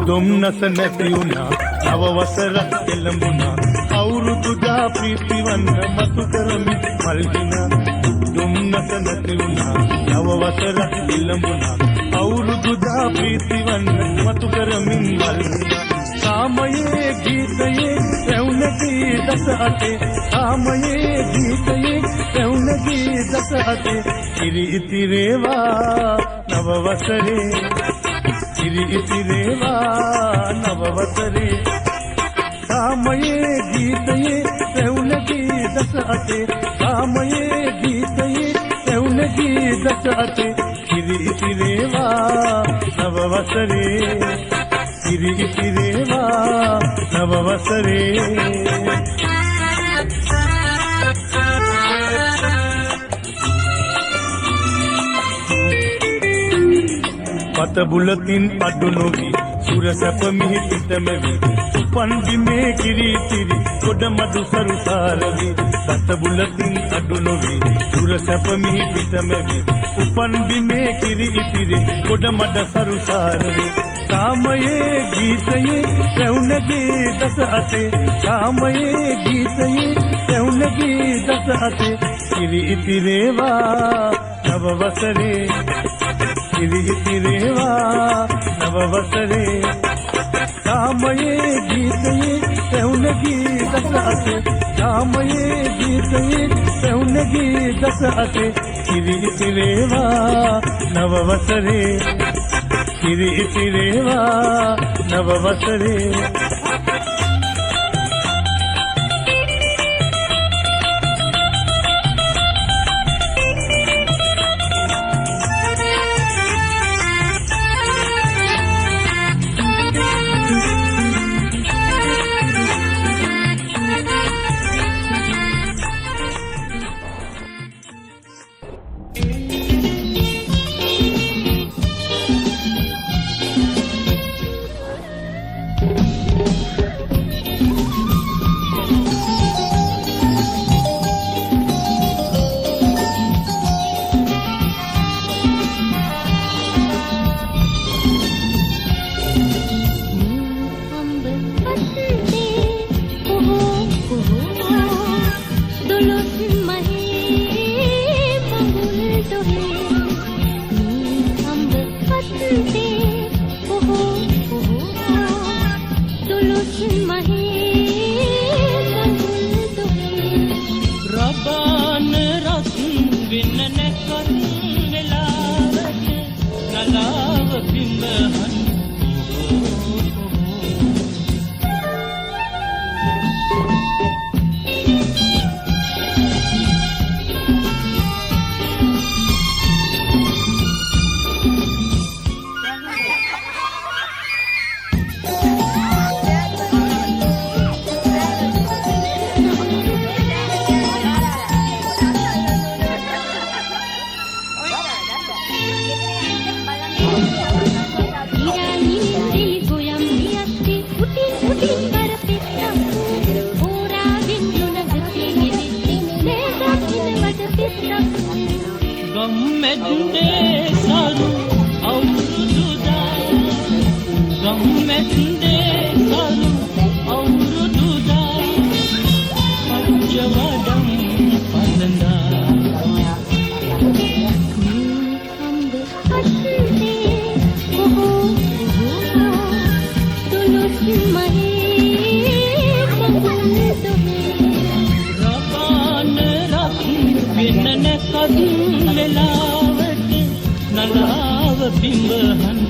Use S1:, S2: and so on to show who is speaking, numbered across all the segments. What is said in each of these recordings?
S1: දුම්නස නැති වුණා නව වසරක් එළඹුණා අවුරුදුදා ප්‍රීතිවන්න මතු කරමි මල්හිනා දුම්නස නැති වුණා නව වසරක් එළඹුණා අවුරුදුදා ප්‍රීතිවන්න මතු කරමි මල්හිනා සාමයේ ගීතයේ රැවුනකී දස අතේ සාමයේ ගීතයේ රැවුනකී දස අතේ ඉරි ඉතිරේවා නව වසරේ ඉරි ඉතිරේවා නව වසරේ සාමයේ ගීතයේ රැවුනකී දස අතේ සාමයේ ගීතයේ රැවුනකී දස අතේ ඉරි ඉතිරේවා නව වසරේ ඉරි ඉතිරේවා නව වසරේ පත බුලතින් අඩු නොවි සුර සැප මිහි පිටමෙවි උපන් බිමේ කිරිතිරි ගොඩ මඩු සරුසාරවි පත බුලතින් අඩු නොවි සුර සැප මිහි පිටමෙවි උපන් බිමේ කිරිතිරි ගොඩ මඩ සරුසාරවි සාමයේ ගීතයේ රැවුනකී දස අතේ සාමයේ ගීතයේ රැවුනකී දස අතේ ඉරි ඉතිරේවා නව වසරේ ඉරි ඉතිරේවා නව වසරේ සාමයේ ගීතයේ රැවුනකී දස අතේ සාමයේ ගීතයේ රැවුනකී දස අතේ ඉරි ඉතිරේවා නව වසරේ ඉරි ඉතිරේවා නව වසරේ
S2: බිම්බහන්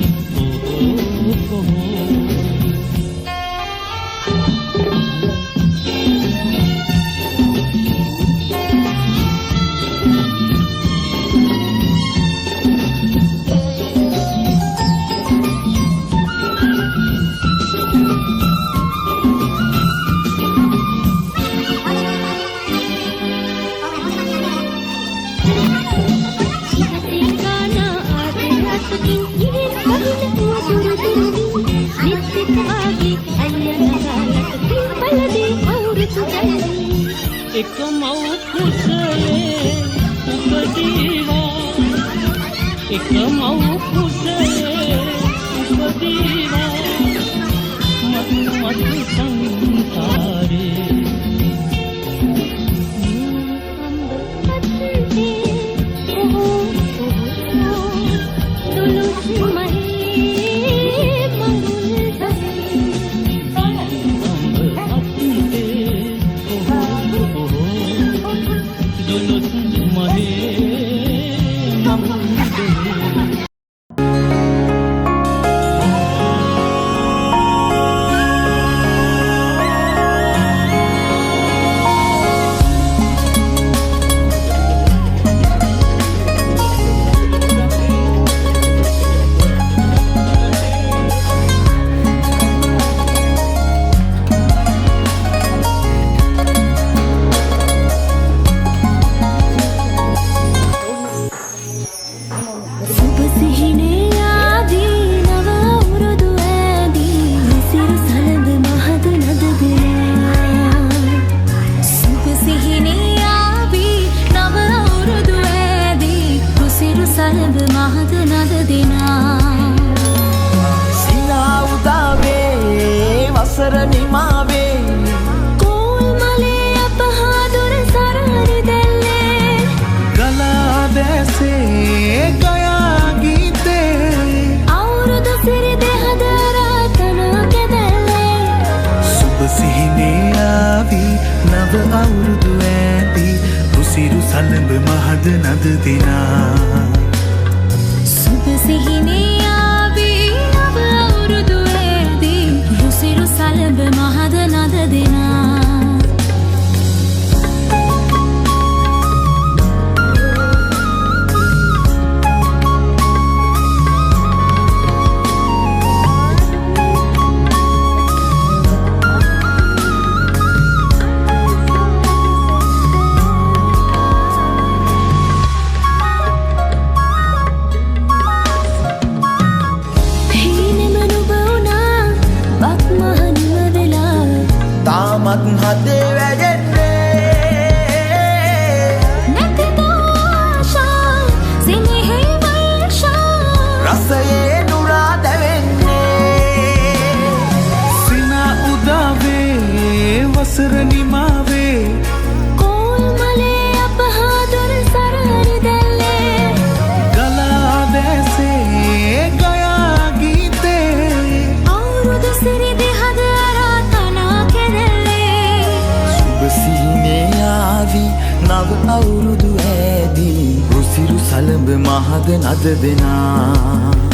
S2: एक मऊ खुशले उपदीवा एक मऊ खुशले उपदीवा मधु मधु संसारे අවුරුදු ඇති උසිරු සලඹ මහද නද දෙනා සුබ සිහිනේ ආවි නව අවුරුදු ඇති උසිරු සලඹ මහද නද දෙනා මත් හදේ වැජෙන්නේ නැතිද ආශා සිනහේ වර්ෂා රසයේ නුරා දැවෙන්නේ සිනා උදාවේ වසර නිමාවේ කෝල් මලේ අපහාදර සරහරි දැල්ලේ ගලා දැසේ ගයා ගීතේ අවුරුදු සිරි දෙහද නව අවුරුදු ඇදී උසිරු සලඹ මහද නද දෙනා